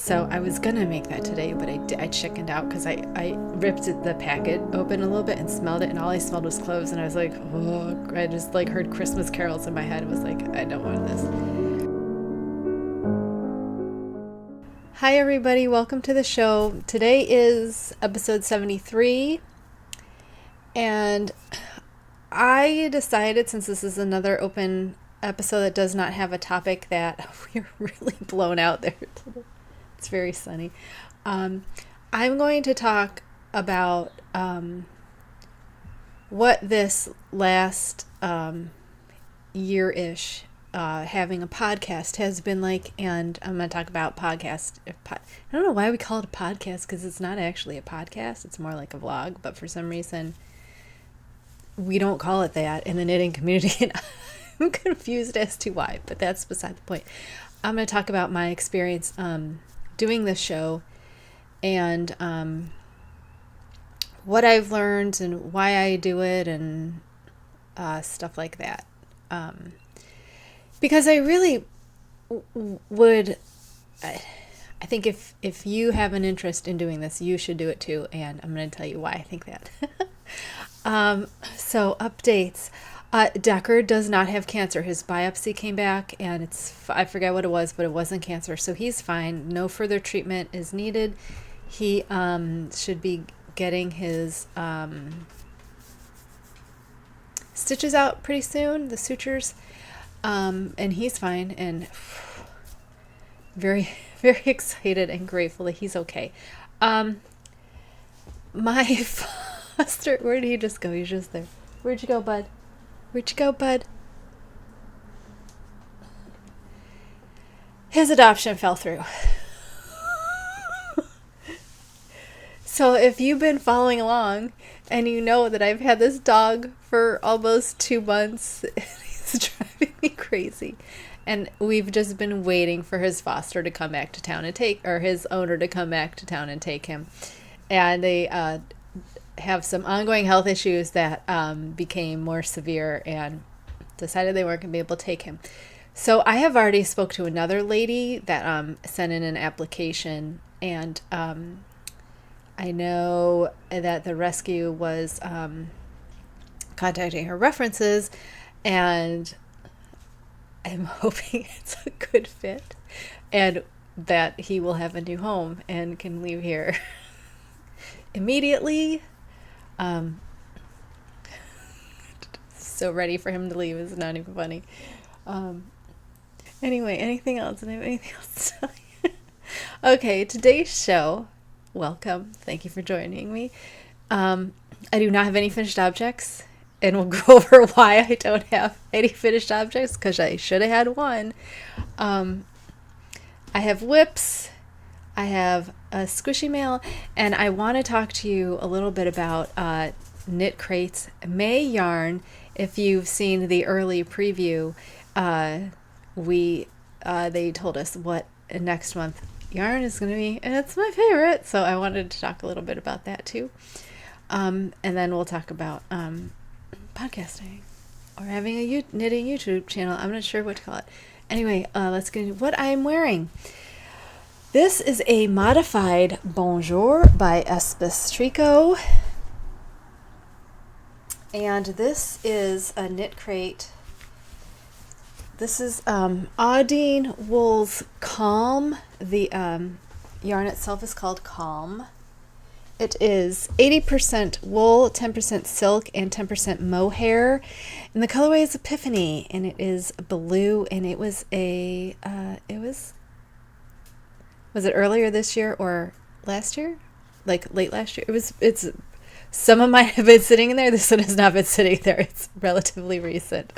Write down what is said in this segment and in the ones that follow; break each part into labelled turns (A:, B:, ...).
A: So I was gonna make that today, but I chickened out because I ripped the packet open a little bit and smelled it, and all I smelled was cloves, and I was like, oh, I just like heard Christmas carols in my head. It was like, I don't want this. Hi everybody, welcome to the show. Today is episode 73, and I decided, since this is another open episode that does not have a topic, that we're really blown out there today. It's very sunny. I'm going to talk about what this last year-ish having a podcast has been like, and I'm going to talk about podcast. I don't know why we call it a podcast, because it's not actually a podcast. It's more like a vlog, but for some reason we don't call it that in the knitting community, and I'm confused as to why, but that's beside the point. I'm going to talk about my experience doing this show, and what I've learned and why I do it, and stuff like that. Because I really would, I think if you have an interest in doing this, you should do it too, and I'm going to tell you why I think that. So updates. Decker does not have cancer. His biopsy came back and I forget what it was, but it wasn't cancer. So he's fine. No further treatment is needed. He should be getting his stitches out pretty soon, the sutures. And he's fine, and very, very excited and grateful that he's okay. My foster, where did he just go? He's just there. Where'd you go, bud? Where'd you go, bud? His adoption fell through. So if you've been following along and you know that I've had this dog for almost 2 months, he's driving me crazy. And we've just been waiting for his foster to come back to town and his owner to come back to town and take him. And they have some ongoing health issues that became more severe, and decided they weren't going to be able to take him. So I have already spoke to another lady that sent in an application, and I know that the rescue was contacting her references, and I'm hoping it's a good fit and that he will have a new home and can leave here immediately. So ready for him to leave is not even funny. Anyway, anything else? I have anything else to tell you? Okay, today's show. Welcome. Thank you for joining me. I do not have any finished objects, and we'll go over why I don't have any finished objects, because I should have had one. I have whips. I have a squishy mail, and I want to talk to you a little bit about Knitcrate's May yarn. If you've seen the early preview, they told us what next month yarn is going to be, and it's my favorite, so I wanted to talk a little bit about that too. And then we'll talk about podcasting or having a knitting YouTube channel. I'm not sure what to call it. Anyway, let's get into what I'm wearing. This is a modified Bonjour by Espis Tricot, and this is a Knitcrate. This is Audine Wool's Calm. The yarn itself is called Calm. It is 80% wool, 10% silk, and 10% mohair. And the colorway is Epiphany, and it is blue, and it was was it earlier this year or last year? Like late last year? Some of mine have been sitting in there. This one has not been sitting there. It's relatively recent.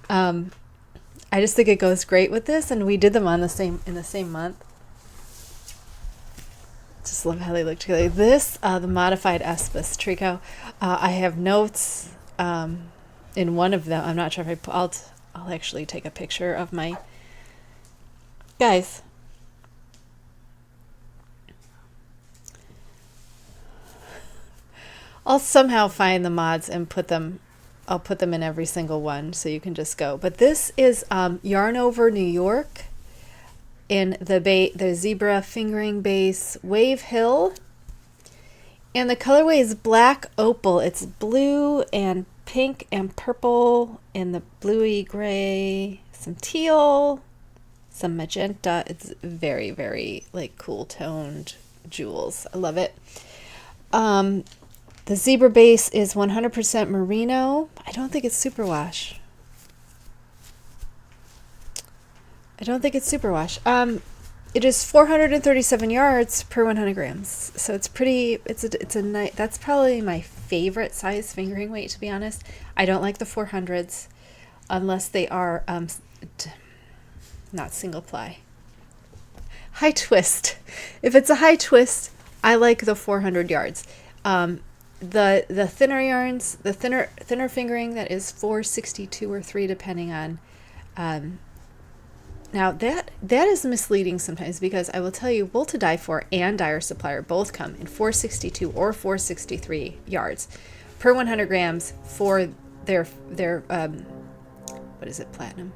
A: I just think it goes great with this, and we did them in the same month. Just love how they look together. This, the modified Espis Tricot. I have notes in one of them. I'm not sure if I'll actually take a picture of my guys. I'll somehow find the mods and I'll put them in every single one so you can just go. But this is Yarn Over New York. in the zebra fingering base Wave Hill. And the colorway is Black Opal. It's blue and pink and purple and the bluey gray, some teal, some magenta. It's very, very like cool toned jewels. I love it. The zebra base is 100% merino. I don't think it's superwash. It is 437 yards per 100 grams. So it's pretty, it's a nice, that's probably my favorite size fingering weight, to be honest. I don't like the 400s unless they are not single ply. High twist. If it's a high twist, I like the 400 yards. The thinner yarns, the thinner fingering, that is 462 or 3 depending on. Now that is misleading sometimes, because I will tell you, Wool to Die For and Dyer Supplier both come in 462 or 463 yards per 100 grams for their what is it, platinum?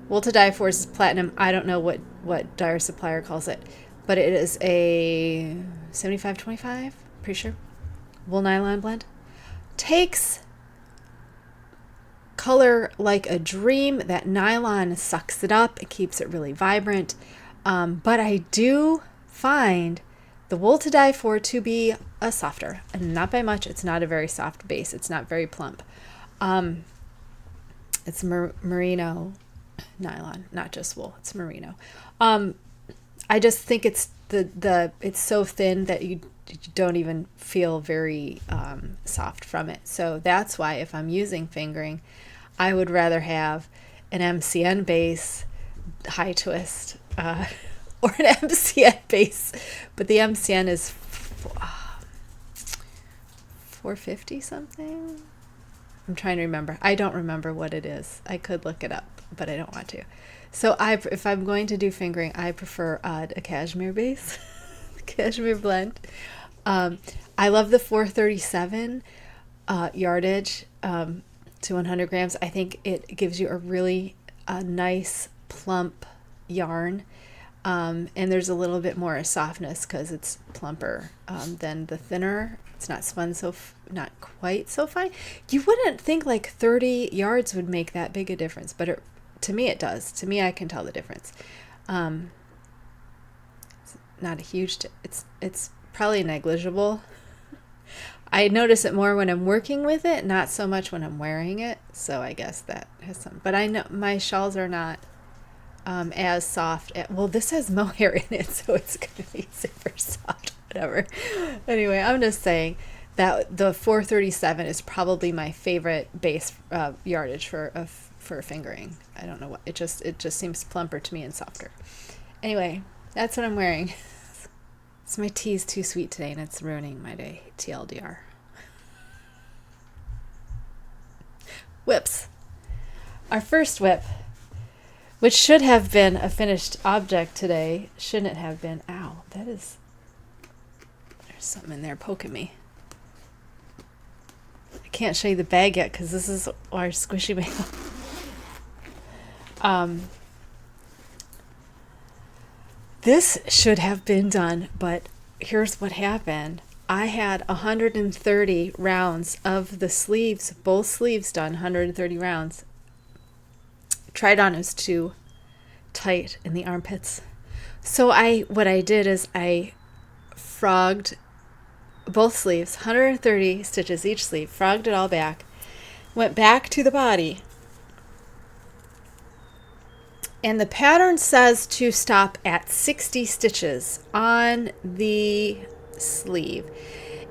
A: Wool to Die For is platinum. I don't know what Dyer Supplier calls it, but it is a 75-25, pretty sure, wool nylon blend. Takes color like a dream. That nylon sucks it up. It keeps it really vibrant. But I do find the Wool to Die For to be a softer, and not by much. It's not a very soft base. It's not very plump. It's merino nylon, not just wool. It's merino. I just think it's it's so thin that you don't even feel very soft from it. So that's why if I'm using fingering, I would rather have an MCN base high twist or an MCN base, but the MCN is 450 something. I'm trying to remember. I don't remember what it is. I could look it up, but I don't want to. So if I'm going to do fingering, I prefer a cashmere base, cashmere blend. I love the 437 yardage to 100 grams. I think it gives you a really nice plump yarn, and there's a little bit more softness because it's plumper than the thinner. It's not spun not quite so fine. You wouldn't think like 30 yards would make that big a difference, but to me it does. To me, I can tell the difference. It's not a huge. It's probably negligible. I notice it more when I'm working with it, not so much when I'm wearing it. So I guess that has some. But I know my shawls are not as soft. Well, this has mohair in it, so it's going to be super soft. Whatever. Anyway, I'm just saying that the 437 is probably my favorite base yardage for fingering. I don't know what it just seems plumper to me and softer. Anyway, that's what I'm wearing. So my tea is too sweet today, and it's ruining my day. TLDR. Whips. Our first whip, which should have been a finished object today, shouldn't have been. Ow, there's something in there poking me. I can't show you the bag yet because this is our squishy mail. This should have been done, but here's what happened. I had 130 rounds of the sleeves, both sleeves done, 130 rounds. Tried on, it was too tight in the armpits. So what I did is I frogged both sleeves, 130 stitches each sleeve, frogged it all back, went back to the body. And the pattern says to stop at 60 stitches on the sleeve.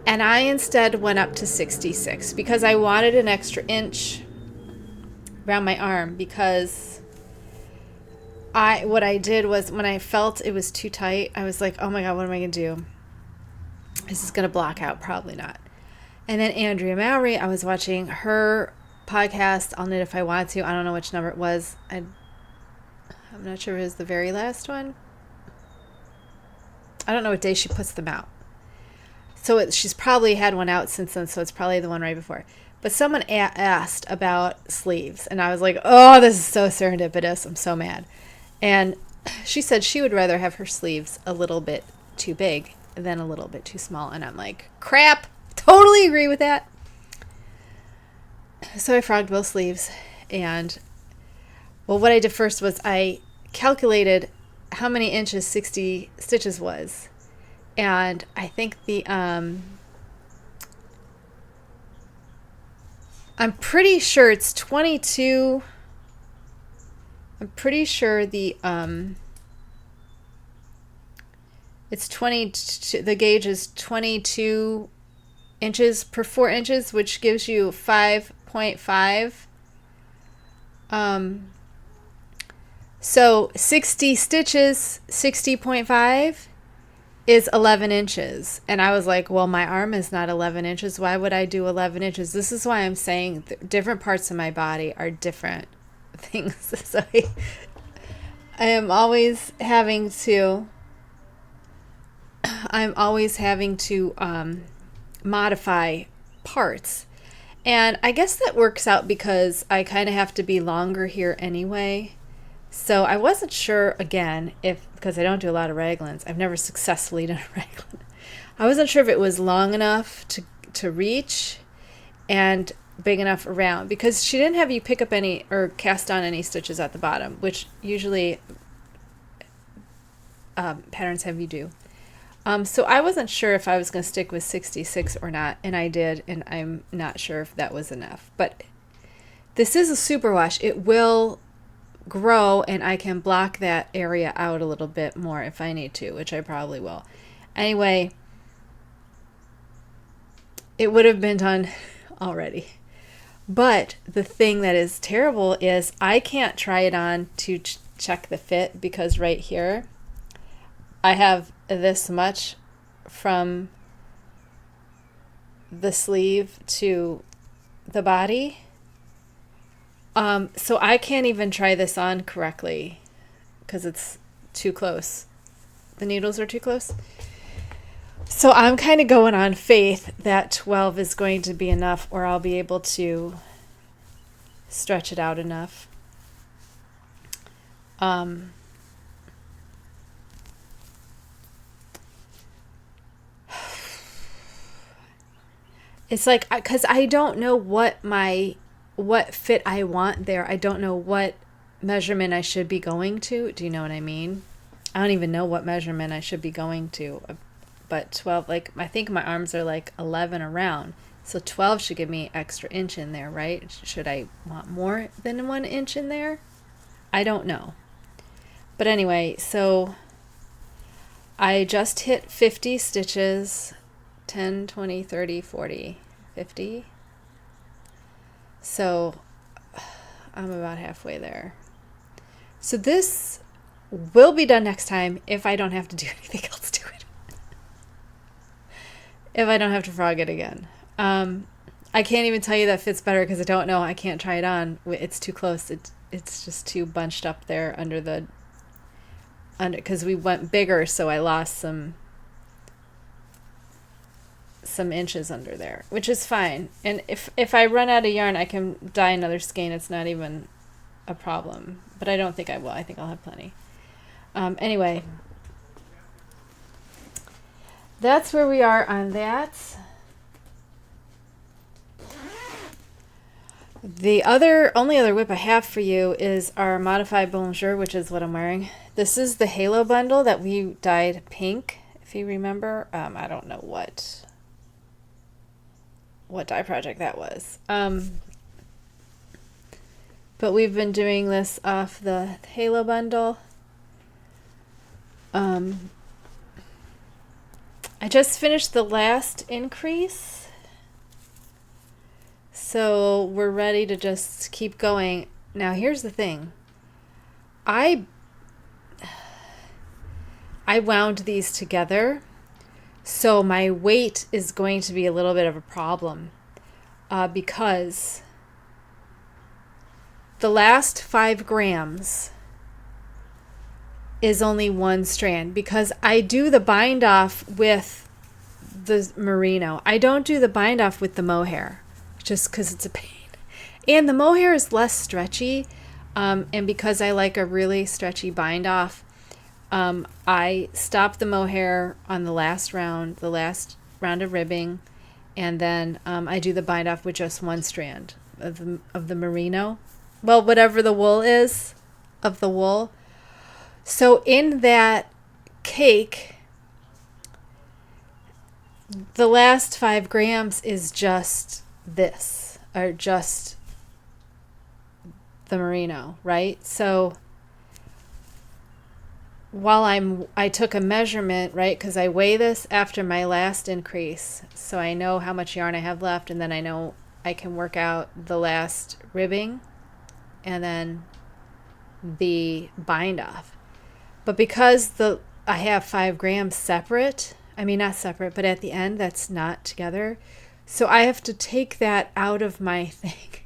A: And I instead went up to 66 because I wanted an extra inch around my arm, because what I did was when I felt it was too tight, I was like, oh my God, what am I going to do? Is this going to block out? Probably not. And then Andrea Mowry, I was watching her podcast, I'll Knit If I Want To. I don't know which number it was. I'm not sure if it was the very last one. I don't know what day she puts them out. So she's probably had one out since then, so it's probably the one right before. But someone asked about sleeves, and I was like, oh, this is so serendipitous. I'm so mad. And she said she would rather have her sleeves a little bit too big than a little bit too small. And I'm like, crap, totally agree with that. So I frogged both sleeves. And, well, what I did first was I calculated how many inches 60 stitches was. And I think I'm pretty sure it's 22. I'm pretty sure it's 20, the gauge is 22 inches per 4 inches, which gives you 5.5. So 60 stitches, 60.5 is 11 inches. And I was like, well, my arm is not 11 inches. Why would I do 11 inches? This is why I'm saying different parts of my body are different things. So I am always having to modify parts. And I guess that works out because I kind of have to be longer here anyway. So I wasn't sure, again, because I don't do a lot of raglans. I've never successfully done a raglan. I wasn't sure if it was long enough to reach and big enough around, because she didn't have you pick up any or cast on any stitches at the bottom, which usually patterns have you do. So I wasn't sure if I was going to stick with 66 or not, and I did, and I'm not sure if that was enough. But this is a superwash. It will grow, and I can block that area out a little bit more if I need to, which I probably will. Anyway, it would have been done already. But the thing that is terrible is I can't try it on to check the fit, because right here I have this much from the sleeve to the body. So I can't even try this on correctly because it's too close. The needles are too close. So I'm kind of going on faith that 12 is going to be enough, or I'll be able to stretch it out enough. It's like, because I don't know what fit I want there. I don't know what measurement I should be going to. Do you know what I mean? I don't even know what measurement I should be going to. But 12, like, I think my arms are like 11 around. So 12 should give me extra inch in there, right? Should I want more than 1 inch in there? I don't know. But anyway, so I just hit 50 stitches, 10, 20, 30, 40, 50. So I'm about halfway there. So this will be done next time if I don't have to do anything else to it. If I don't have to frog it again. I can't even tell you that fits better because I don't know. I can't try it on. It's too close. It's just too bunched up there under because we went bigger, so I lost some inches under there, which is fine. And if I run out of yarn, I can dye another skein. It's not even a problem. But I don't think I will. I think I'll have plenty. Anyway, that's where we are on that. The only other whip I have for you is our modified Bonjour, which is what I'm wearing. This is the Halo bundle that we dyed pink, if you remember. I don't know what dye project that was. But we've been doing this off the Halo bundle. I just finished the last increase. So we're ready to just keep going. Now here's the thing. I wound these together, so my weight is going to be a little bit of a problem because the last 5 grams is only 1 strand, because I do the bind off with the merino. I don't do the bind off with the mohair, just because it's a pain. And the mohair is less stretchy, and because I like a really stretchy bind off, I stop the mohair on the last round of ribbing, and then I do the bind off with just one strand of the merino. Well, whatever the wool is of the wool. So in that cake, the last 5 grams is just this, or just the merino, right? So while I took a measurement, right, because I weigh this after my last increase, so I know how much yarn I have left, and then I know I can work out the last ribbing and then the bind off. But because I have 5 grams separate, I mean not separate, but at the end that's not together, so I have to take that out of my thing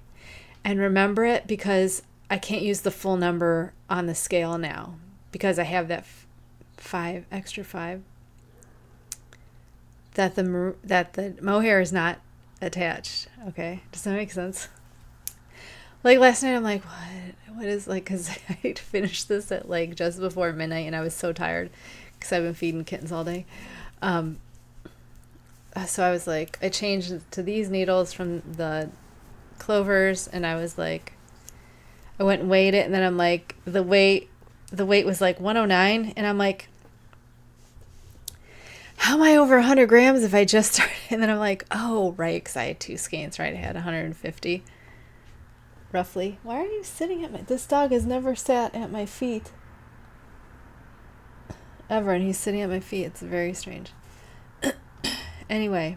A: and remember it, because I can't use the full number on the scale now, because I have that 5 extra 5 that the mohair is not attached. Okay, does that make sense? Like last night I'm like, what is, like, because I finished this at like just before midnight and I was so tired because I've been feeding kittens all day. So I was like, I changed to these needles from the Clovers, and I was like, I went and weighed it, and then I'm like, the weight was like 109, and I'm like, how am I over 100 grams if I just started? And then I'm like, oh, right, because I had 2 skeins, right? I had 150, roughly. Why are you sitting at this dog has never sat at my feet, ever, and he's sitting at my feet. It's very strange. Anyway,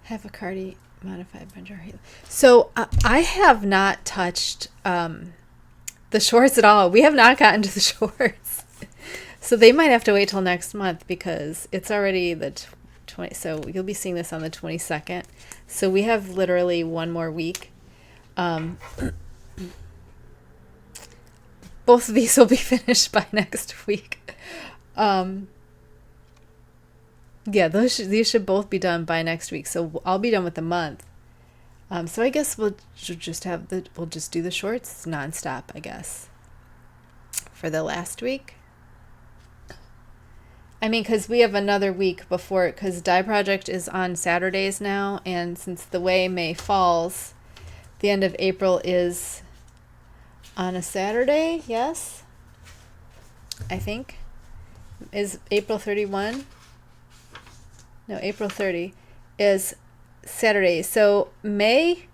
A: Half-a-Cardi modified Bonjour. So I have not touched the shorts at all. We have not gotten to the shorts. So they might have to wait till next month, because it's already the 20. So you'll be seeing this on the 22nd. So we have literally one more week. Both of these will be finished by next week. Yeah, these should both be done by next week. So I'll be done with the month. So I guess we'll just do the shorts nonstop, I guess, for the last week. I mean, because we have another week before it, because Dye Project is on Saturdays now, and since the way May falls, the end of April is on a Saturday, yes? I think. Is April 31? No, April 30 is Saturday. So May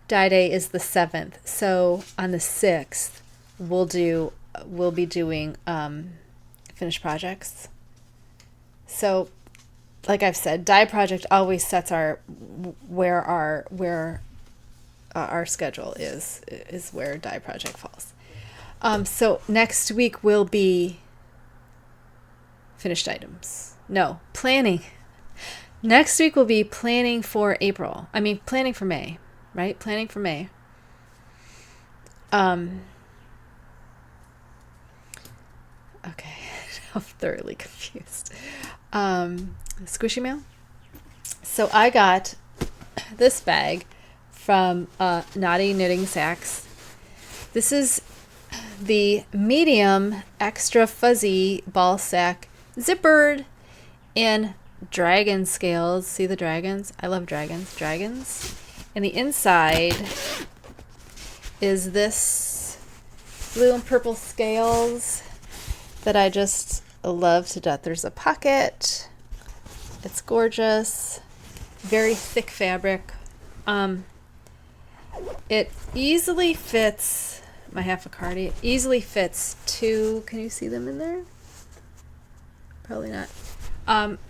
A: Dye Day is the 7th. So on the 6th, we'll be doing finished projects. So like I've said, Dye Project always sets where our schedule is where Dye Project falls. So next week will be finished items. No, planning. Next week will be planning for April. I mean, planning for May, right? Planning for May. Okay. I'm thoroughly confused. Squishy mail. So I got this bag from Naughty Knitting Sacks. This is the medium extra fuzzy ball sack zippered in dragon scales. See the dragons? I love dragons. And the inside is this blue and purple scales that I just love to death. There's a pocket. It's gorgeous. Very thick fabric. It easily fits my Half-a-Cardi. It easily fits 2. Can you see them in there? Probably not.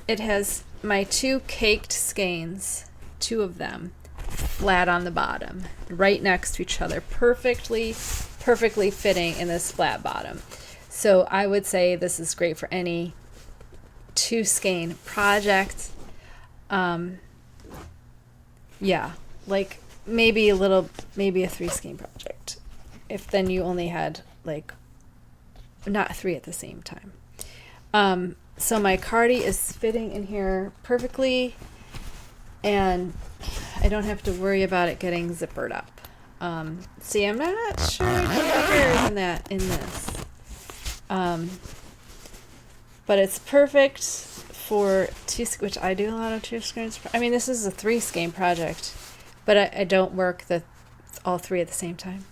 A: It has my 2 caked skeins, 2 of them, flat on the bottom, right next to each other, perfectly fitting in this flat bottom. So I would say this is great for any 2 skein project. Yeah, like maybe a 3 skein project. If then you only had like not 3 at the same time. So my cardi is fitting in here perfectly, and I don't have to worry about it getting zippered up. See, I'm not sure I put the hairs in this. But it's perfect for which I do a lot of 2 skeins. I mean, this is a 3 skein project, but I don't work all 3 at the same time.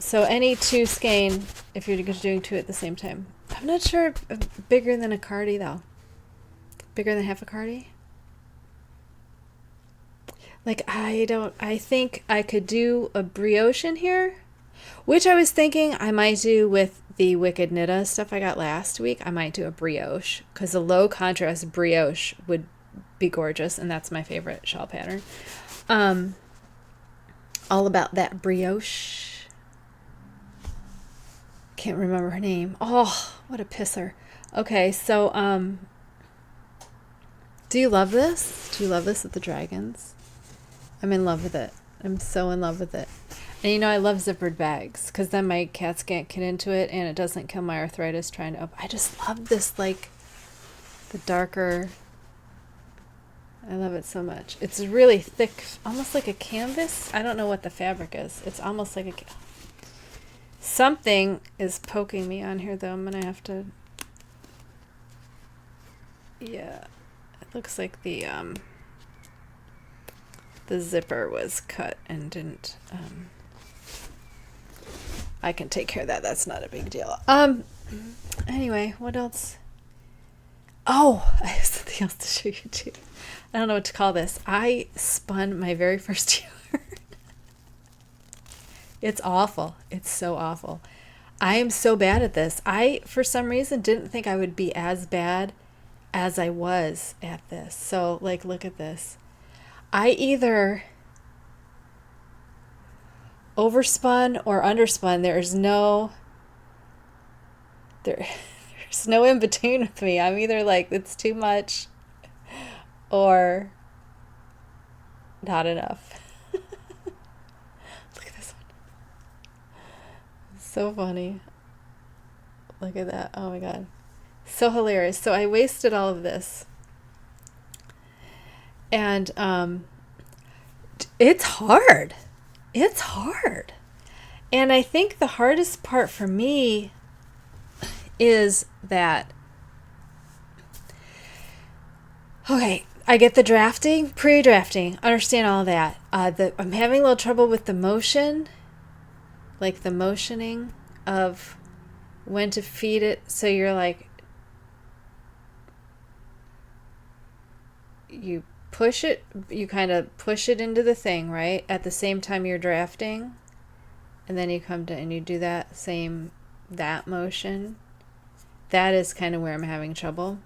A: So any 2 skein, if you're doing 2 at the same time. I'm not sure bigger than a cardi though. Bigger than Half-a-Cardi? Like I think I could do a brioche in here, which I was thinking I might do with the Wicked Knitta stuff I got last week. I might do a brioche because a low contrast brioche would be gorgeous, and that's my favorite shawl pattern. All about that brioche. Can't remember her name. Oh, what a pisser. Okay, so do you love this? Do you love this with the dragons? I'm in love with it. I'm so in love with it. And you know, I love zippered bags because then my cats can't get into it and it doesn't kill my arthritis trying to open. I just love this, like the darker. I love it so much. It's really thick, almost like a canvas. I don't know what the fabric is. It's almost like a. Something is poking me on here though. I'm gonna have to. Yeah, it looks like the zipper was cut and didn't. I can take care of that. That's not a big deal. Anyway, what else? Oh, I have something else to show you too. I don't know what to call this. I spun my very first yarn. It's awful. It's so awful. I am so bad at this. I, for some reason, didn't think I would be as bad as I was at this. So, like, look at this. I either overspun or underspun. There's no in between with me. I'm either like, it's too much or not enough. Look at this one. So funny. Look at that. Oh my God. So hilarious. So I wasted all of this. And it's hard. It's hard. And I think the hardest part for me is that, okay, I get the drafting, pre-drafting, understand all that. I'm having a little trouble with the motion, like the motioning of when to feed it. So you're like, you push it, you kind of push it into the thing, right? At the same time you're drafting. And then you come to, and you do that motion. That is kind of where I'm having trouble.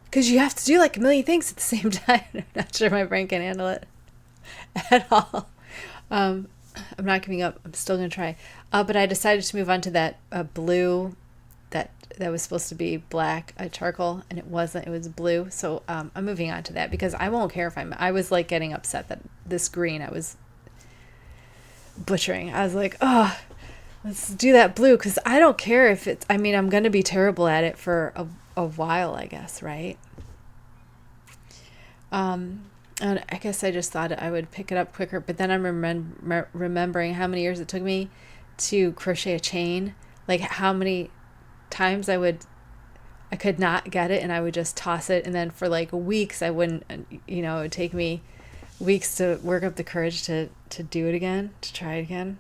A: Because you have to do like a million things at the same time. I'm not sure my brain can handle it at all. I'm not giving up. I'm still going to try. But I decided to move on to that blue that was supposed to be black, charcoal, and it wasn't. It was blue. So I'm moving on to that because I won't care if I was like getting upset that this green I was butchering. I was like, oh, let's do that blue because I don't care if it's, I mean, I'm going to be terrible at it for a while, I guess, right? And I guess I just thought I would pick it up quicker, but then I'm remembering how many years it took me to crochet a chain, like how many times I could not get it and I would just toss it, and then for like weeks I wouldn't, it would take me weeks to work up the courage to do it again, to try it again.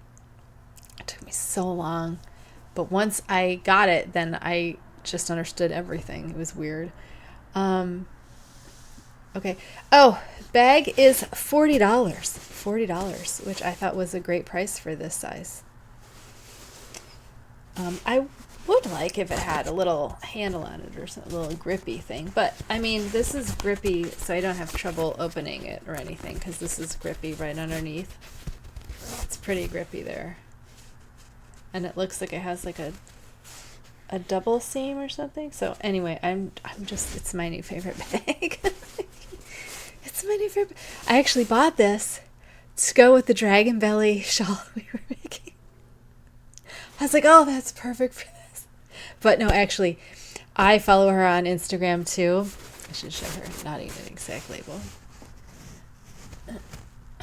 A: It took me so long, but once I got it, then I just understood everything. It was weird. Okay. Oh, bag is $40, which I thought was a great price for this size. I would like if it had a little handle on it or something, a little grippy thing, but I mean, this is grippy, so I don't have trouble opening it or anything because this is grippy right underneath. It's pretty grippy there, and it looks like it has like a double seam or something. So anyway, I'm just, it's my new favorite bag. It's my new favorite. I actually bought this to go with the dragon belly shawl we were making. I was like, oh, that's perfect for this. But no, actually, I follow her on Instagram too. I should show her, not even an exact label.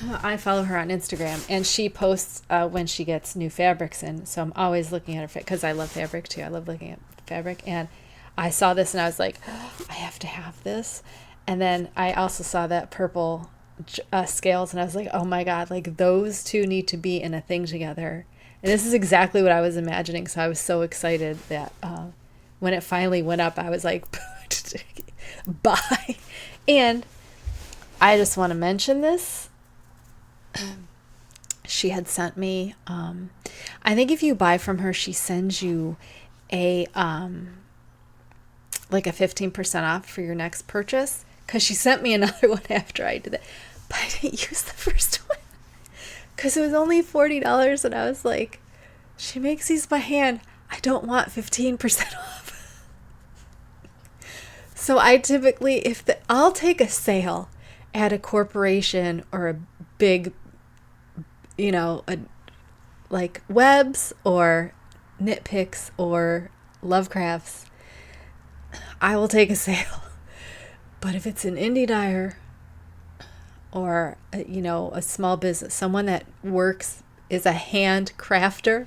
A: I follow her on Instagram, and she posts when she gets new fabrics in. So I'm always looking at her because I love fabric too. I love looking at fabric, and I saw this and I was like, oh, I have to have this. And then I also saw that purple scales, and I was like, oh my god, like those two need to be in a thing together. And this is exactly what I was imagining. So I was so excited that when it finally went up, I was like, bye. And I just want to mention this. She had sent me, I think if you buy from her, she sends you a, like a 15% off for your next purchase. Cause she sent me another one after I did that, but I didn't use the first one cause it was only $40. And I was like, she makes these by hand. I don't want 15% off. So I typically, I'll take a sale at a corporation or a big, like Webs or Knitpicks or Lovecrafts, I will take a sale. But if it's an indie dyer or, a small business, someone that is a hand crafter,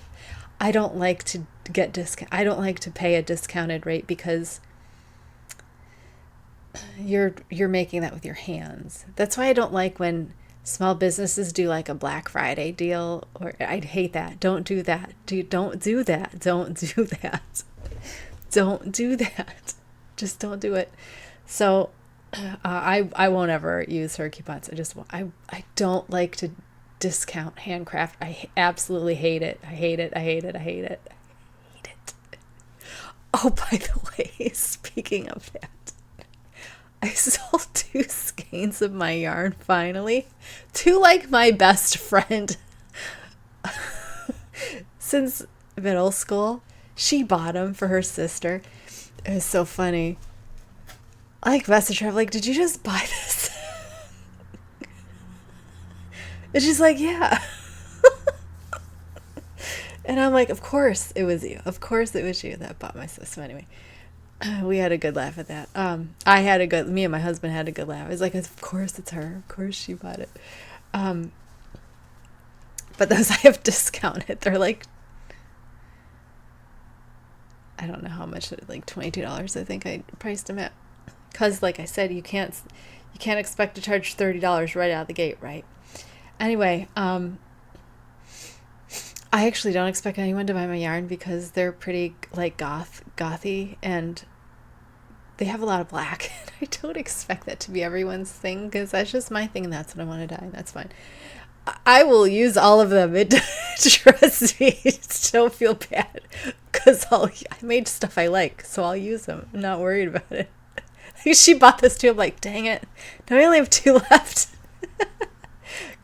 A: I don't like to get discount. I don't like to pay a discounted rate because you're making that with your hands. That's why I don't like when small businesses do like a Black Friday deal, or I'd hate that. Don't do that. Don't do that. Don't do that. Don't do that. Just don't do it. So I won't ever use her coupons. I don't like to discount handcraft. I absolutely hate it. I hate it. I hate it. I hate it. I hate it. Oh, by the way, speaking of that, I sold 2 skeins of my yarn finally to like my best friend since middle school. She bought them for her sister. It was so funny. I like messaged her. I'm like, did you just buy this? And she's like, yeah. And I'm like, of course it was you. Of course it was you that bought my sister. So anyway. We had a good laugh at that. Me and my husband had a good laugh. I was like, of course it's her. Of course she bought it. But those I have discounted. They're like, I don't know how much, like $22 I think I priced them at. Because like I said, you can't expect to charge $30 right out of the gate, right? Anyway, I actually don't expect anyone to buy my yarn because they're pretty like gothy, and they have a lot of black. I don't expect that to be everyone's thing because that's just my thing, and that's what I want to dye, and that's fine. I will use all of them. Trust me, don't feel bad because I made stuff I like, so I'll use them. I'm not worried about it. She bought this too. I'm like, dang it. Now I only have 2 left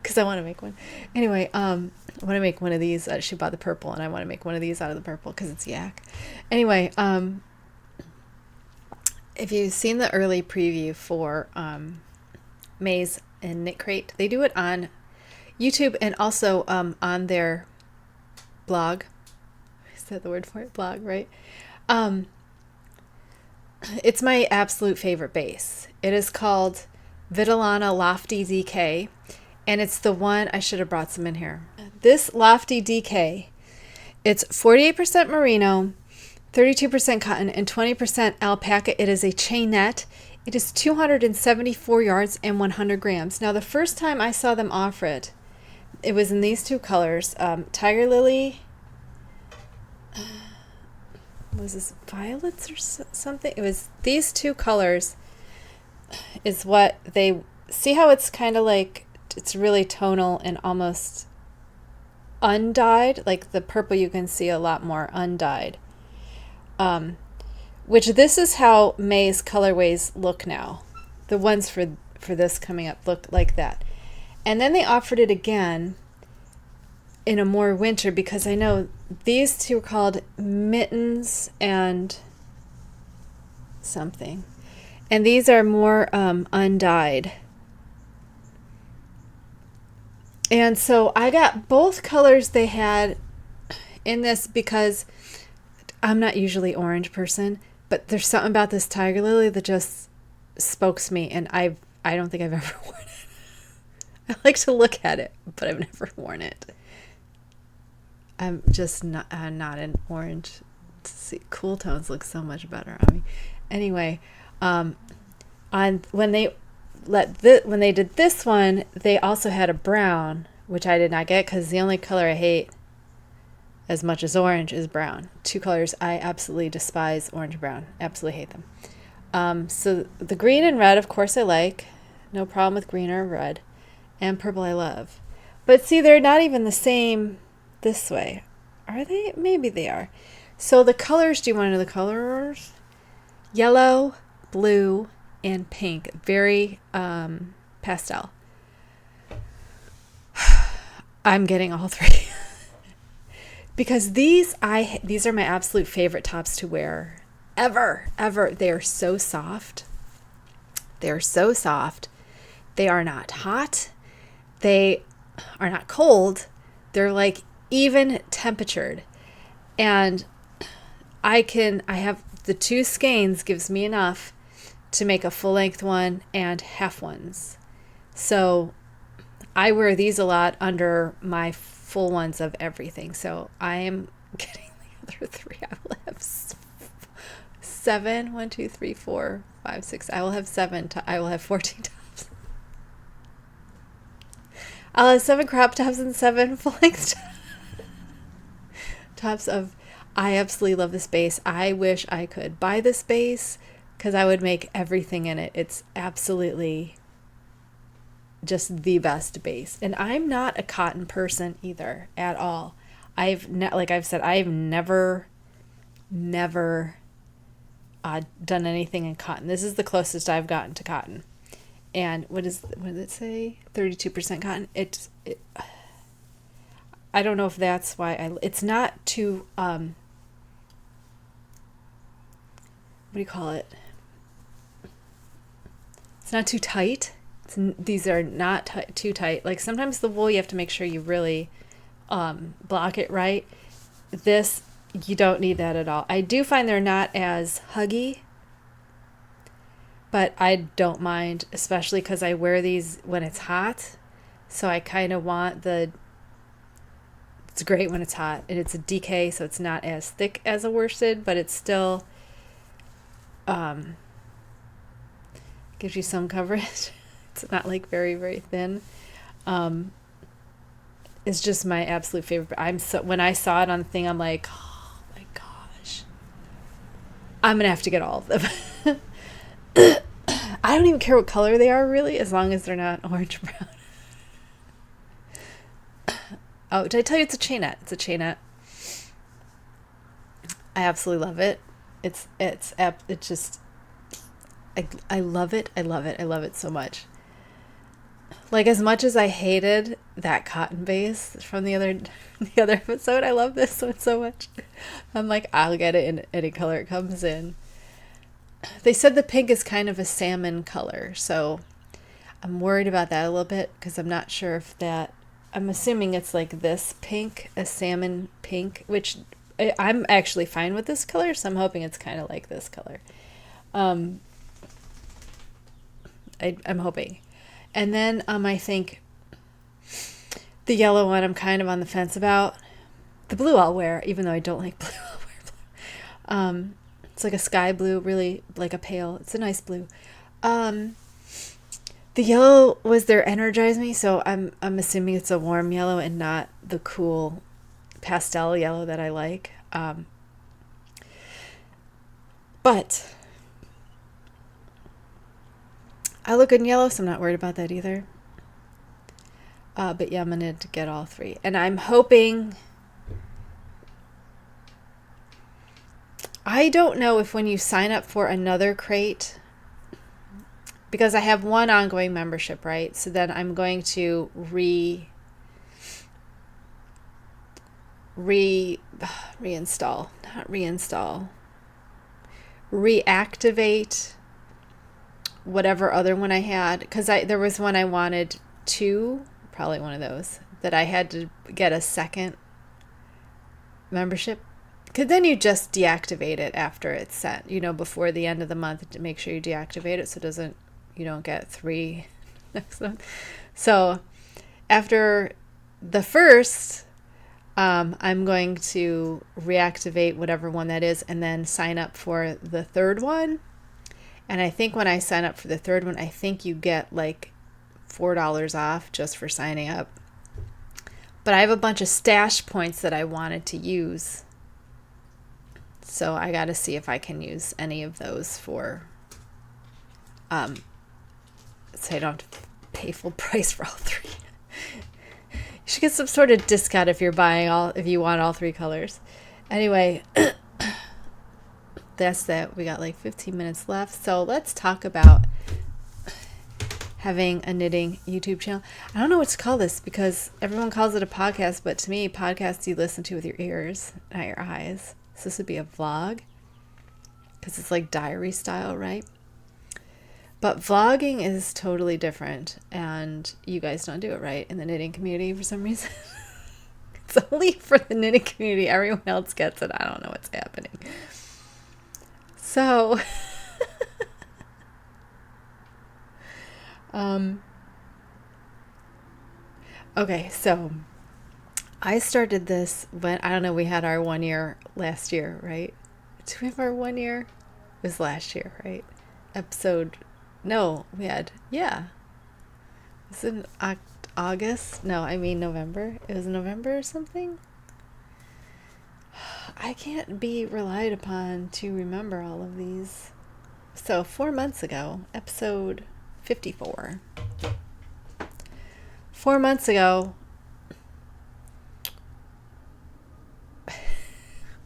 A: because I want to make one. Anyway, I want to make one of these. She bought the purple, and I want to make one of these out of the purple because it's yak. Anyway, if you've seen the early preview for May's and Knitcrate, they do it on YouTube and also on their blog. Is that the word for it? Blog, right? It's my absolute favorite base. It is called Vitellana Lofty DK, and it's the one, I should have brought some in here. This Lofty DK, it's 48% merino, 32% cotton, and 20% alpaca. It is a chainette. It is 274 yards and 100 grams. Now, the first time I saw them offer it, it was in these 2 colors, Tiger Lily. Was this violets or something? It was these 2 colors is what they see. How it's kind of like, it's really tonal and almost undyed. Like the purple you can see a lot more undyed, which this is how May's colorways look now. The ones for this coming up look like that. And then they offered it again in a more winter, because I know these 2 are called Mittens and something, and these are more undyed. And so I got both colors they had in this because I'm not usually orange person, but there's something about this Tiger Lily that just spokes me, and I don't think I've ever worn it. I like to look at it, but I've never worn it. I'm just not in orange. See, cool tones look so much better on me. Anyway, when they did this one, they also had a brown, which I did not get because the only color I hate as much as orange is brown. Two colors I absolutely despise: orange and brown. Absolutely hate them. So the green and red, of course, I like. No problem with green or red. And purple I love. But see, they're not even the same this way. Are they? Maybe they are. So the colors, do you want to know the colors? Yellow, blue, and pink. Very pastel. I'm getting all three. Because these are my absolute favorite tops to wear ever. They are so soft. They are so soft. They are not hot. They are not cold. They're like even temperatured. And I have the two skeins gives me enough to make a full length one and half ones. So I wear these a lot under my full ones of everything. So I am getting the other three. I will have seven. 1, 2, 3, 4, 5, 6. I will have 7. I will have 14 tops. I'll have 7 crop tops and 7 full length tops of. I absolutely love this base. I wish I could buy this base because I would make everything in it. It's absolutely just the best base. And I'm not a cotton person either at all. Like I've said, I've never done anything in cotton. This is the closest I've gotten to cotton. And what did it say? 32% cotton. I don't know if that's why it's not too, what do you call it? It's not too tight. These are not too tight. Like sometimes the wool, you have to make sure you really block it right. This, you don't need that at all. I do find they're not as huggy, but I don't mind, especially because I wear these when it's hot. So I kind of want it's great when it's hot, and it's a DK, so it's not as thick as a worsted, but it's still gives you some coverage. It's not like very, very thin. It's just my absolute favorite. When I saw it on the thing, I'm like, oh my gosh, I'm gonna have to get all of them. I don't even care what color they are, really, as long as they're not orange brown. Oh, did I tell you it's a chainette? It's a chainette. I absolutely love it. It's just, I love it. I love it. I love it so much. Like, as much as I hated that cotton base from the other episode, I love this one so much. I'm like, I'll get it in any color it comes in. They said the pink is kind of a salmon color, so I'm worried about that a little bit because I'm not sure if that, I'm assuming it's like this pink, a salmon pink, which I'm actually fine with this color, so I'm hoping it's kind of like this color. I'm hoping. And then I think the yellow one I'm kind of on the fence about. The blue I'll wear, even though I don't like blue, I'll wear blue. It's like a sky blue, really like a pale. It's a nice blue. The yellow was their Energize Me, so I'm assuming it's a warm yellow and not the cool pastel yellow that I like. But I look good in yellow, so I'm not worried about that either. But yeah, I'm going to get all three. And I'm hoping, I don't know if when you sign up for another crate, because I have one ongoing membership, right? So then I'm going to reactivate whatever other one I had, because there was one I wanted to, probably one of those, that I had to get a second membership, because then you just deactivate it after it's sent, before the end of the month, to make sure you deactivate it so you don't get 3 next month. So after the first, I'm going to reactivate whatever one that is and then sign up for the third one. And I think when I sign up for the third one, I think you get like $4 off just for signing up. But I have a bunch of stash points that I wanted to use. So I got to see if I can use any of those for, so I don't have to pay full price for all three. You should get some sort of discount if you're buying if you want all three colors. Anyway, that's that. We got like 15 minutes left. So let's talk about having a knitting YouTube channel. I don't know what to call this because everyone calls it a podcast, but to me, podcasts you listen to with your ears, not your eyes. So this would be a vlog because it's like diary style, right? But vlogging is totally different, and you guys don't do it right in the knitting community for some reason. It's only for the knitting community. Everyone else gets it. I don't know what's happening. So, okay, so I started this when, I don't know, we had our 1 year last year, right? Did we have our 1 year? It was last year, right? No, we had, yeah. Was it in August? No, I mean November. It was November or something? I can't be relied upon to remember all of these. So 4 months ago, episode 54. 4 months ago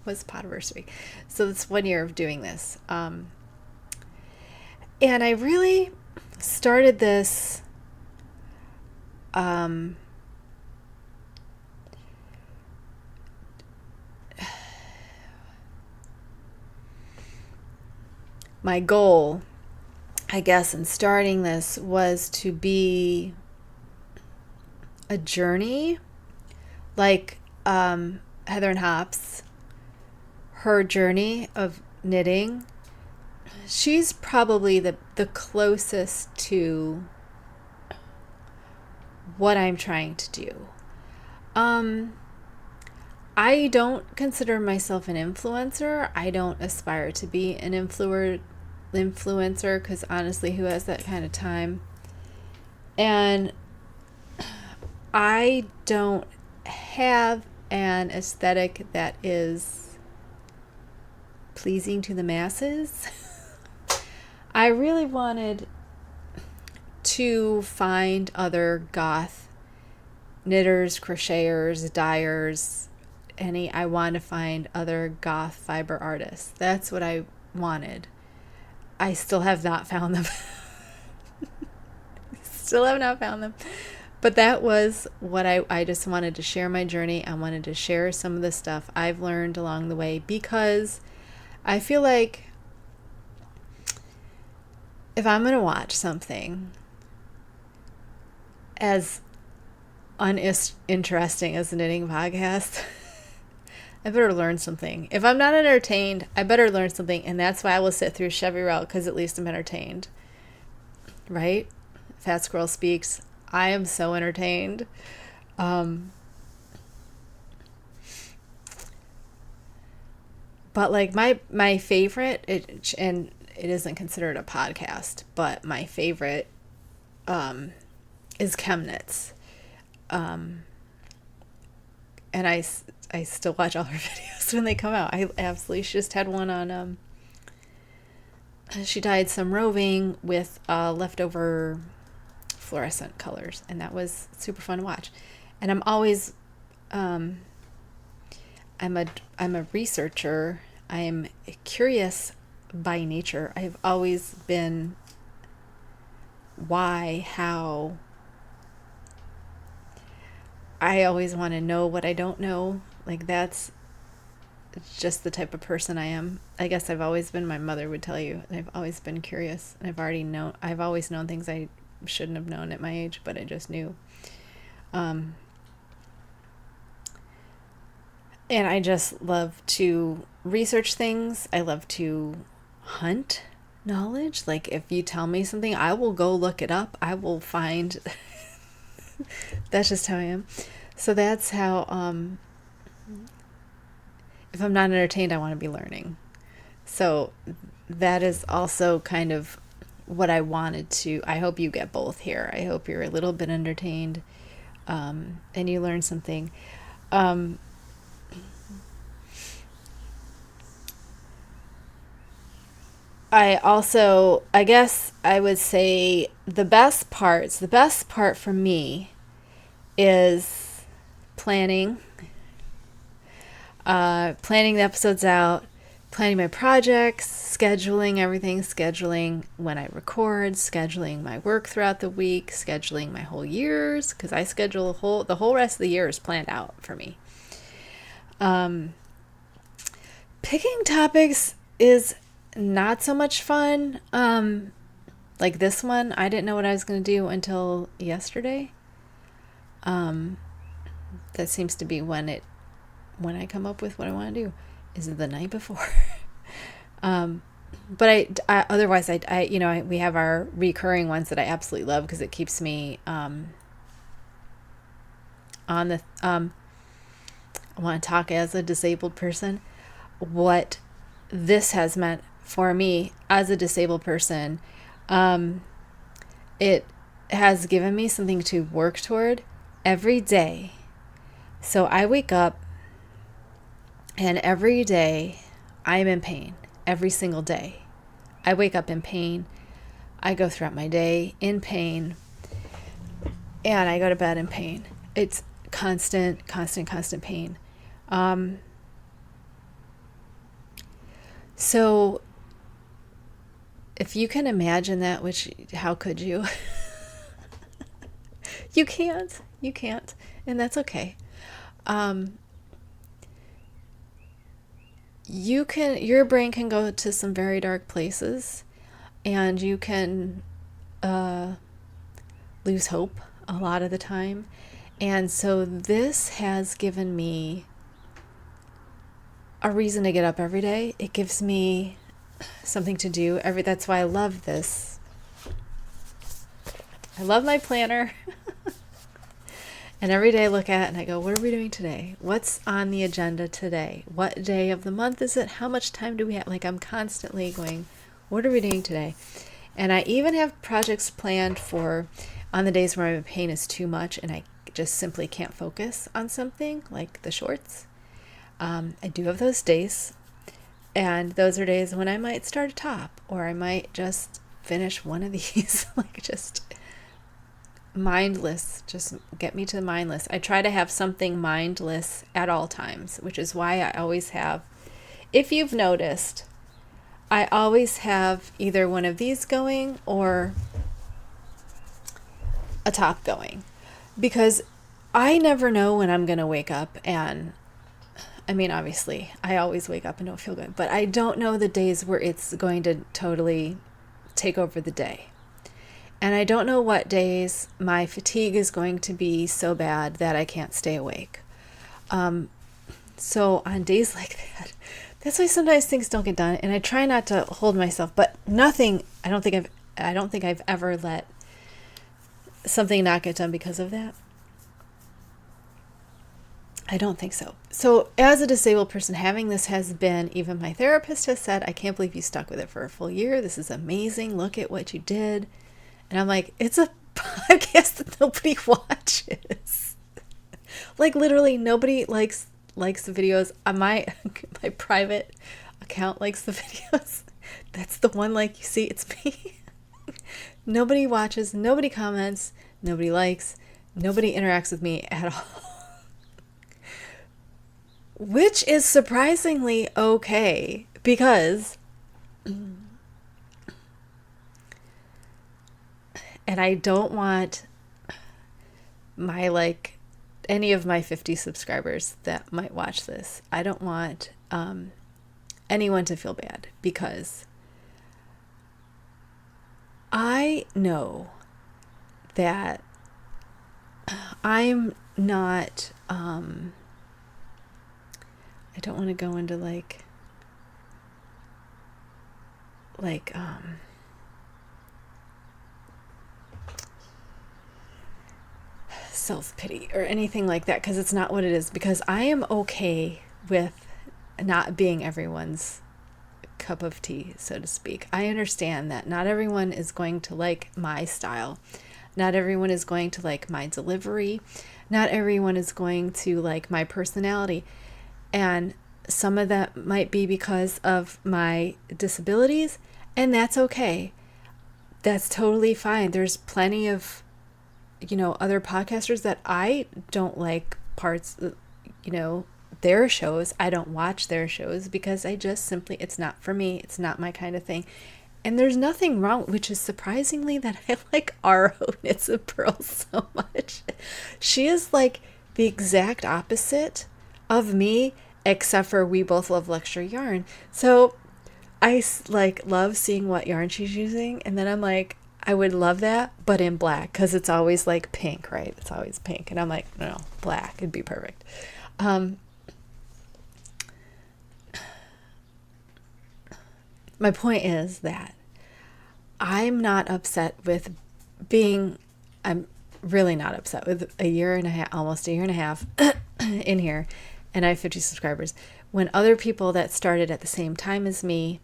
A: was Podiversary. So it's 1 year of doing this. And I really started this my goal, I guess, in starting this was to be a journey like Heather and Hops, her journey of knitting. She's probably the closest to what I'm trying to do. I don't consider myself an influencer. I don't aspire to be an influencer because honestly, who has that kind of time? And I don't have an aesthetic that is pleasing to the masses. I really wanted to find other goth knitters, crocheters, dyers, I want to find other goth fiber artists. That's what I wanted. I still have not found them. Still have not found them. But that was what I just wanted to share my journey. I wanted to share some of the stuff I've learned along the way because I feel like if I'm going to watch something as uninteresting as a knitting podcast, I better learn something. If I'm not entertained, I better learn something. And that's why I will sit through Chevy Route because at least I'm entertained. Right? Fat Squirrel Speaks. I am so entertained. But like my favorite, and it isn't considered a podcast, but my favorite is Chemnitz. And I still watch all her videos when they come out. I absolutely, she just had one on, she dyed some roving with leftover fluorescent colors, and that was super fun to watch. And I'm always, I'm a researcher. I am curious by nature. I've always been why, how. I always want to know what I don't know. Like that's just the type of person I am. I guess I've always been, my mother would tell you, I've always been curious. And I've always known things I shouldn't have known at my age, but I just knew. And I just love to research things. I love to hunt knowledge. Like if you tell me something, I will go look it up. I will find That's just how I am. So that's how, if I'm not entertained, I want to be learning. So that is also kind of what I wanted to. I hope you get both here. I hope you're a little bit entertained, and you learn something. I guess I would say the best part for me is planning, planning the episodes out, planning my projects, scheduling everything, scheduling when I record, scheduling my work throughout the week, scheduling my whole years, because I schedule the whole rest of the year is planned out for me. Picking topics is not so much fun. Like this one, I didn't know what I was going to do until yesterday. That seems to be when I come up with what I want to do. Is it the night before? But I otherwise we have our recurring ones that I absolutely love because it keeps me on the. I want to talk as a disabled person. What this has meant for me as a disabled person, it has given me something to work toward every day. So I wake up and every day I'm in pain. Every single day I wake up in pain. I go throughout my day in pain, and I go to bed in pain. It's constant pain. So if you can imagine that, which how could you? You can't, and that's okay. Your brain can go to some very dark places, and you can lose hope a lot of the time. And so this has given me a reason to get up every day. It gives me something to do that's why I love this. I love my planner. And every day I look at it and I go, what are we doing today? What's on the agenda today? What day of the month is it? How much time do we have? Like, I'm constantly going, what are we doing today? And I even have projects planned for on the days where my pain is too much and I just simply can't focus on something, like the shorts. I do have those days. And those are days when I might start a top, or I might just finish one of these, like just mindless, just get me to the mindless. I try to have something mindless at all times, which is why I always have, if you've noticed, I always have either one of these going or a top going, because I never know when I'm going to wake up. And I mean, obviously I always wake up and don't feel good, but I don't know the days where it's going to totally take over the day. And I don't know what days my fatigue is going to be so bad that I can't stay awake. So on days like that, that's why sometimes things don't get done. And I try not to hold myself, but nothing, I don't think I've ever let something not get done because of that. I don't think so. So as a disabled person, having this has been, even my therapist has said, I can't believe you stuck with it for a full year. This is amazing. Look at what you did. And I'm like, it's a podcast that nobody watches. Like, literally nobody likes the videos. My private account likes the videos. That's the one like you see, it's me. Nobody watches, nobody comments, nobody likes, nobody interacts with me at all. Which is surprisingly okay, because and I don't want any of my 50 subscribers that might watch this. I don't want anyone to feel bad, because I know that I'm not, I don't want to go into self-pity or anything like that, because it's not what it is, because I am okay with not being everyone's cup of tea, so to speak. I understand that not everyone is going to like my style. Not everyone is going to like my delivery. Not everyone is going to like my personality. And some of that might be because of my disabilities, and that's okay. That's totally fine. There's plenty of, other podcasters that I don't like parts, their shows. I don't watch their shows because I just simply, it's not for me. It's not my kind of thing. And there's nothing wrong, which is surprisingly that I like Aro Knits and Pearls so much. She is like the exact opposite of me, except for we both love luxury yarn. So I love seeing what yarn she's using. And then I'm like, I would love that, but in black, because it's always like pink, right? It's always pink. And I'm like, no, black, it'd be perfect. My point is that I'm not upset with I'm really not upset with almost a year and a half in here, and I have 50 subscribers, when other people that started at the same time as me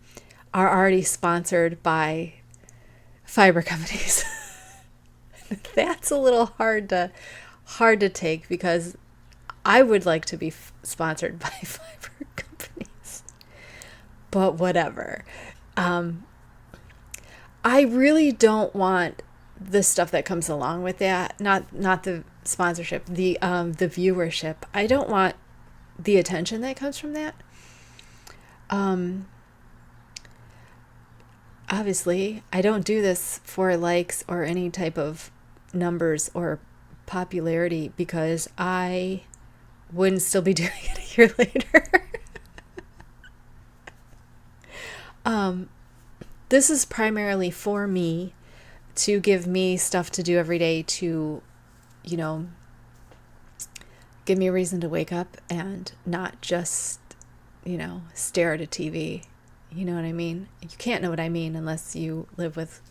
A: are already sponsored by fiber companies. That's a little hard to take, because I would like to be sponsored by fiber companies, but whatever. I really don't want the stuff that comes along with that. Not the sponsorship, the viewership. I don't want the attention that comes from that. Obviously, I don't do this for likes or any type of numbers or popularity, because I wouldn't still be doing it a year later. This is primarily for me, to give me stuff to do every day, to, give me a reason to wake up and not just, stare at a TV. You know what I mean? You can't know what I mean unless you live with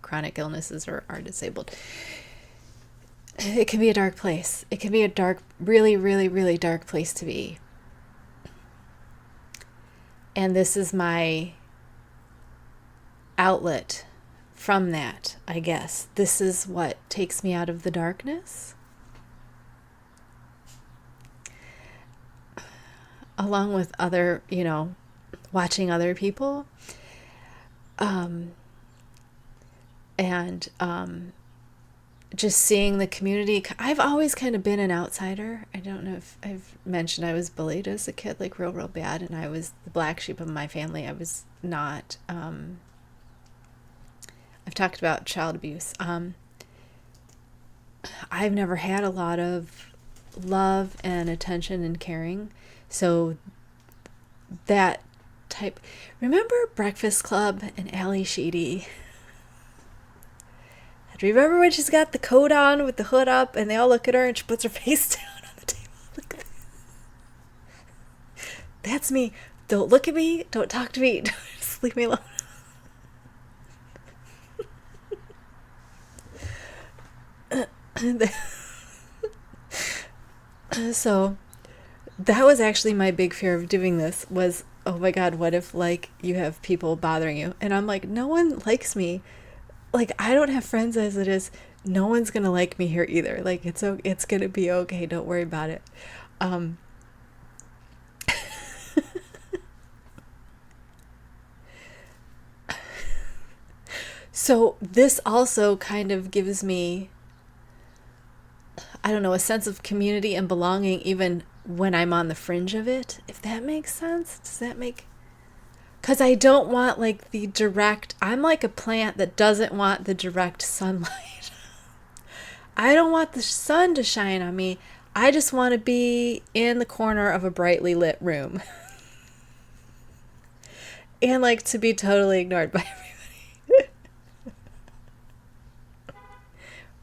A: chronic illnesses or are disabled. It can be a dark place. It can be a dark, really, really, really dark place to be. And this is my outlet from that, I guess. This is what takes me out of the darkness. Along with other, watching other people. And just seeing the community. I've always kind of been an outsider. I don't know if I've mentioned I was bullied as a kid, like real, real bad. And I was the black sheep of my family. I was not... I've talked about child abuse. I've never had a lot of love and attention and caring. So that type... Remember Breakfast Club and Ali Sheedy? Do you remember when she's got the coat on with the hood up and they all look at her and she puts her face down on the table? Look at that. That's me. Don't look at me. Don't talk to me. Just leave me alone. So that was actually my big fear of doing this, was, oh my God, what if you have people bothering you? And I'm like, no one likes me. I don't have friends as it is. No one's gonna like me here either. It's gonna be okay. Don't worry about it. So this also kind of gives me, I don't know, a sense of community and belonging, even when I'm on the fringe of it, if that makes sense. Does that make... Because I don't want the direct... I'm like a plant that doesn't want the direct sunlight. I don't want the sun to shine on me. I just want to be in the corner of a brightly lit room. And to be totally ignored by everybody.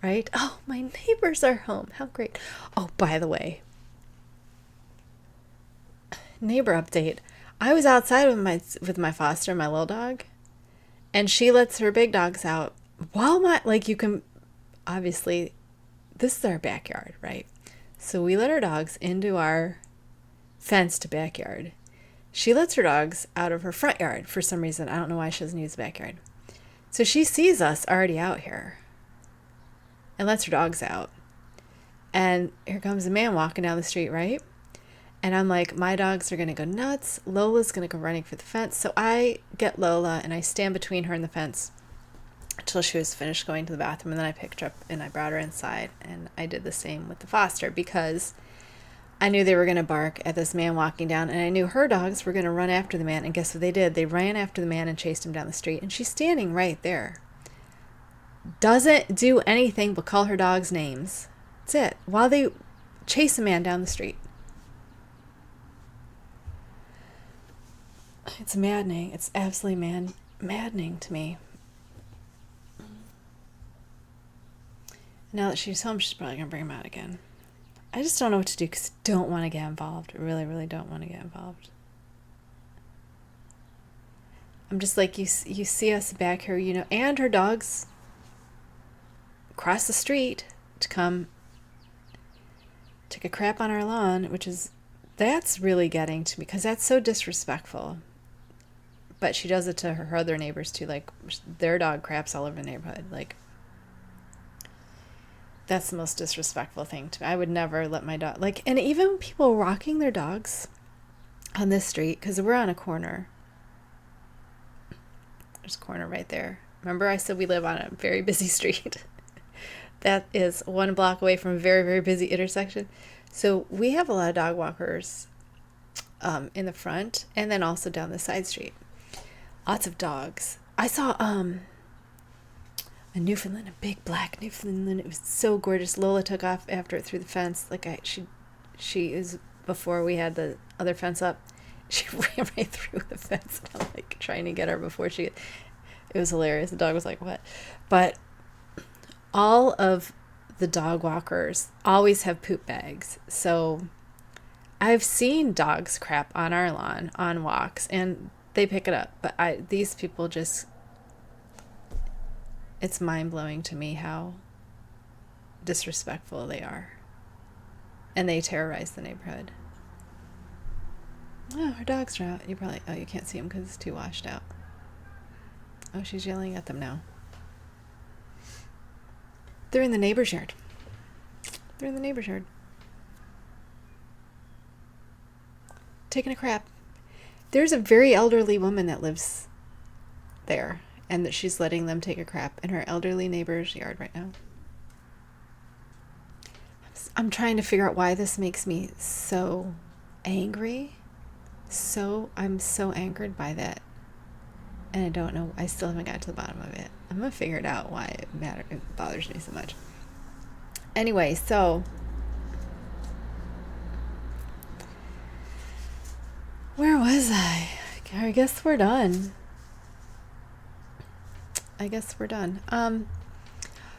A: Right? Oh, my neighbors are home. How great. Oh, by the way, neighbor update. I was outside with my Foster, my little dog, and she lets her big dogs out while you can, obviously this is our backyard, right? So we let our dogs into our fenced backyard. She lets her dogs out of her front yard for some reason. I don't know why she doesn't use the backyard. So she sees us already out here and lets her dogs out. And here comes a man walking down the street, right? And I'm like, my dogs are going to go nuts. Lola's going to go running for the fence. So I get Lola and I stand between her and the fence until she was finished going to the bathroom. And then I picked her up and I brought her inside. And I did the same with the foster because I knew they were going to bark at this man walking down. And I knew her dogs were going to run after the man. And guess what they did? They ran after the man and chased him down the street. And she's standing right there. Doesn't do anything but call her dogs names. That's it. While they chase a man down the street. It's maddening. It's absolutely maddening to me. Now that she's home, she's probably going to bring him out again. I just don't know what to do because I don't want to get involved. I really, really don't want to get involved. I'm just like, you see us back here, you know, and her dogs cross the street to come take a crap on our lawn, that's really getting to me because that's so disrespectful. But she does it to her other neighbors too. Like, their dog craps all over the neighborhood. Like, that's the most disrespectful thing to me. I would never let my dog, like, and even people walking their dogs on this street, because we're on a corner. There's a corner right there. Remember I said we live on a very busy street? That is 1 block away from a very, very busy intersection. So we have a lot of dog walkers in the front and then also down the side street. Lots of dogs. I saw a Newfoundland, a big black Newfoundland. It was so gorgeous. Lola took off after it through the fence. Like she is, before we had the other fence up, she ran right through the fence. And I'm like trying to get her before it was hilarious. The dog was like, what? But all of the dog walkers always have poop bags. So I've seen dogs crap on our lawn on walks and they pick it up. But these people just, it's mind-blowing to me how disrespectful they are. And they terrorize the neighborhood. Oh, her dogs are out. You can't see them because it's too washed out. Oh, she's yelling at them now. They're in the neighbor's yard. Taking a crap. There's a very elderly woman that lives there, and that she's letting them take a crap in her elderly neighbor's yard right now. I'm trying to figure out why this makes me so angry. I'm so angered by that. And I don't know. I still haven't got to the bottom of it. I'm going to figure it out why it bothers me so much. Anyway, so where was I? I guess we're done.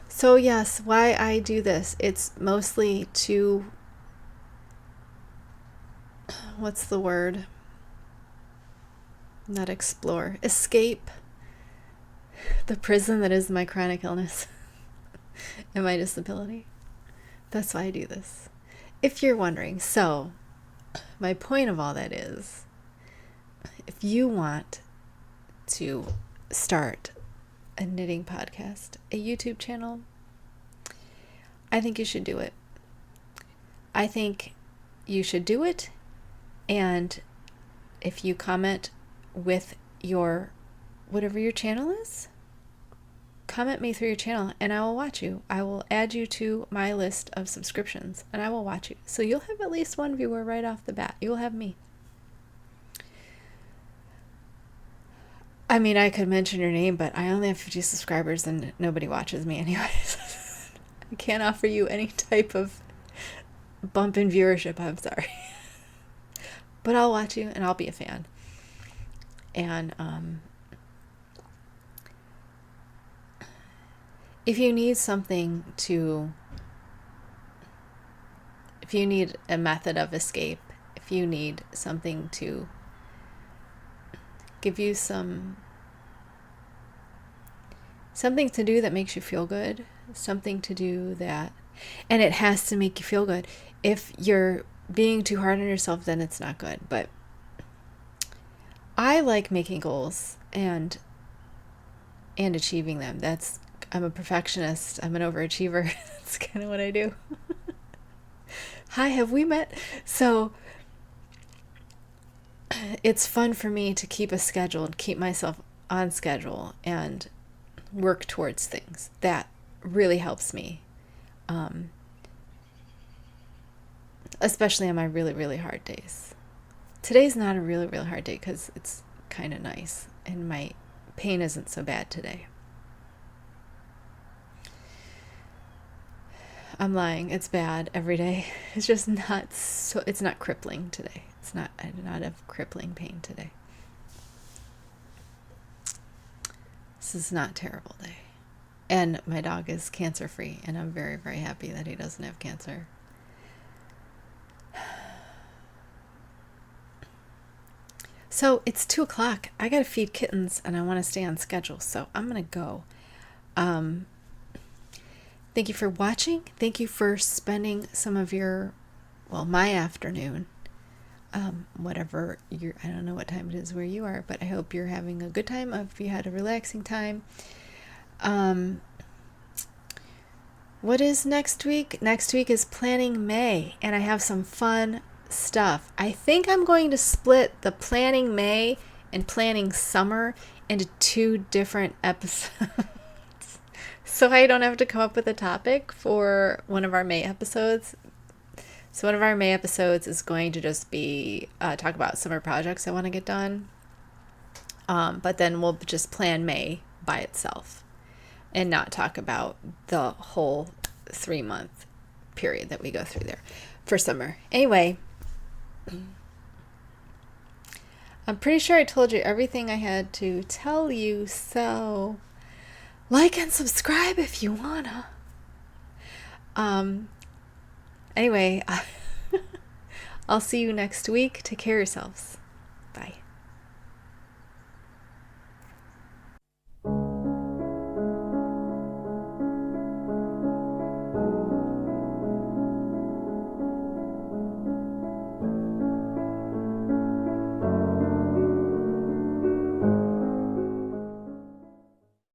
A: So yes, why I do this. It's mostly to, what's the word? Not explore. Escape the prison that is my chronic illness and my disability. That's why I do this. If you're wondering. So, my point of all that is, if you want to start a knitting podcast, a YouTube channel, I think you should do it. And if you comment with your, whatever your channel is, comment me through your channel and I will watch you. I will add you to my list of subscriptions and I will watch you. So you'll have at least one viewer right off the bat. You'll have me. I mean, I could mention your name, but I only have 50 subscribers and nobody watches me anyways. I can't offer you any type of bump in viewership. I'm sorry. But I'll watch you and I'll be a fan. And if you need a method of escape, if you need something to give you some something to do that makes you feel good, something to do that, and it has to make you feel good. If you're being too hard on yourself, then it's not good. But I like making goals and achieving them. I'm a perfectionist. I'm an overachiever. That's kind of what I do. Hi, have we met? So it's fun for me to keep a schedule and keep myself on schedule and work towards things. That really helps me. Especially on my really, really hard days. Today's not a really, really hard day because it's kind of nice and my pain isn't so bad today. I'm lying. It's bad every day. It's just not so, it's not crippling today. I do not have crippling pain today. This is not a terrible day. And my dog is cancer free, and I'm very, very happy that he doesn't have cancer. So it's 2:00. I gotta feed kittens and I want to stay on schedule, so I'm gonna go. Thank you for watching. Thank you for spending some of my afternoon, whatever I don't know what time it is where you are, but I hope you're having a good time. If you had a relaxing time. What is next week? Next week is planning May, and I have some fun stuff. I think I'm going to split the planning May and planning summer into 2 different episodes. So I don't have to come up with a topic for one of our May episodes. So one of our May episodes is going to just be talk about summer projects I want to get done. But then we'll just plan May by itself and not talk about the whole 3-month period that we go through there for summer. Anyway, I'm pretty sure I told you everything I had to tell you, so like and subscribe if you wanna. Anyway, I'll see you next week. Take care of yourselves.